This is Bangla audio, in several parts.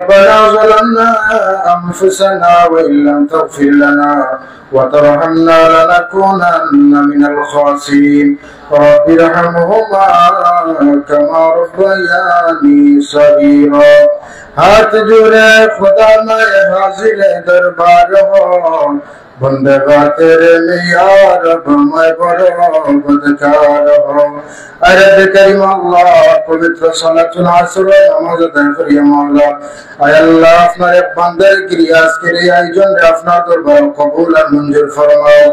ربنا ظلمنا أنفسنا وإن لم تغفر لنا وترحمنا لنكونن من الخاسرين رب ارحمهما كما ربياني صغيرا हाथ जोड़े खुदा में हाजिर दरबार हो बंदगा तेरे में यार अब मैं बड़ा बदकार हो अरब करीम अल्लाह पवित्र सलातुल असर नामाज अदा करिए मौला आय अल्लाह আপনার এক বান্দার ক্রিয়া আজকের এই আয়োজন আপনার দরবার কবুল আর মঞ্জুর ফরমাও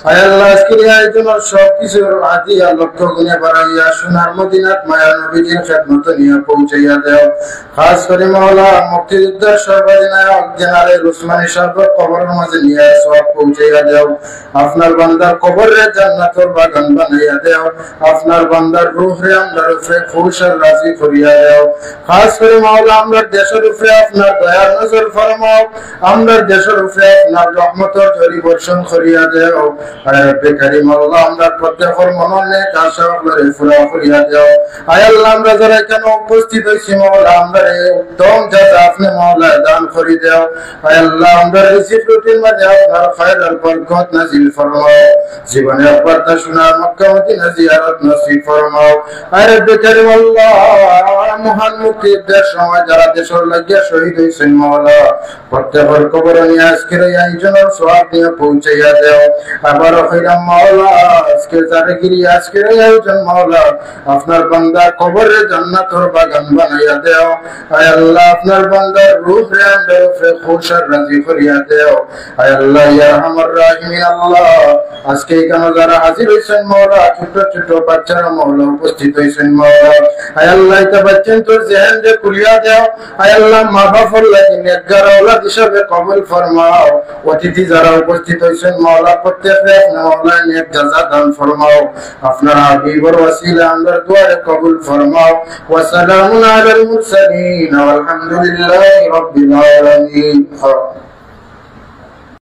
আয় আল্লাহ আজকের এই আয়োজন সব কিছুর হাদিয়া লক্ষ গুণে বাড়াইয়া সোনার মদিনাত মায়া নবীজির খেদমতে নিয়ে পৌঁছাইয়া দাও খাস করে মওলা মুক্তিযোদ্ধার সর্বাধিনায়ক জেনারেল উসমানী সাহেবের কবরের মাঝে নিয়ে সওয়াব পৌঁছাইয়া দাও আপনার বান্দার কবরে জান্নাতের বাগান বানাইয়া দাও আপনার বান্দার রূহে আমরার উপরে খুশ আর রাজি করিয়া দাও খাস করে মওলা আমরা দেশের উপরে আপনার দয়ার নজর ফরমাও আমরা দেশের উপরে আপনার রহমতের ঝরি বর্ষণ করিয়া দাও আয় রব্বে কারীম আল্লাহ আমরা প্রত্যেকের মনে আশা আপনারে পুরা করিয়া দাও আয় আল্লাহ আমরা যারা এখানে উপস্থিত হইছি মওলা আমরা উত্তম জাযা আপনি মওলা দান করে দাও আয় আল্লাহ আমরা রিজিক রুটির মধ্যে আপনার খায়ের আর বরকত নাযিল ফরমাও জীবনে একবার তা শোনা মক্কা মদিনা জিয়ারত নসিব ফরমাও আয় রব্বে কারীম আল্লাহ মহান মুক্তিদের সময় যারা দেশের লাগিয়া শহীদ হইছেন মওলা প্রত্যেকের কবরে নিয়ে আজকের এই আয়োজনের সওয়াব নিয়ে পৌঁছাইয়া দাও আবারও কইলাম মওলা আজকে যারা গিরি আজকের এই আয়োজন মওলা আপনার বান্দা কবরে জান্নাতের বাগান বানাইয়া দাও আয় আল্লাহ আপনার বান্দার রূহে আমরার উপরে খুশ আর রাজি করিয়া দাও আয় আল্লাহ ইয়া আরহামার রাহিমিন আল্লাহ আজকে এখানে যারা হাজির হইছেন মওলা ছোট ছোট বাচ্চারা মওলা উপস্থিত হইছেন মওলা আয় আল্লাহ এটা বাচ্চান তোর জেহেন দে কুলিয়া দাও আয় আল্লাহ মা বাবার লাগি নেকগার আওলাদ হিসাবে কবুল ফরমাও অতিথি যারা উপস্থিত হইছেন মওলা প্রত্যেককে মওলা নেক জাযা দান ফরমাও আপনার হাবিবের ওসিলা আমরার দুআরে কবুল ফরমাও ওয়া সালামুন আলাল মুরসালিন ওয়াল হামদুলিল্লাহি রাব্বিল আলামিন।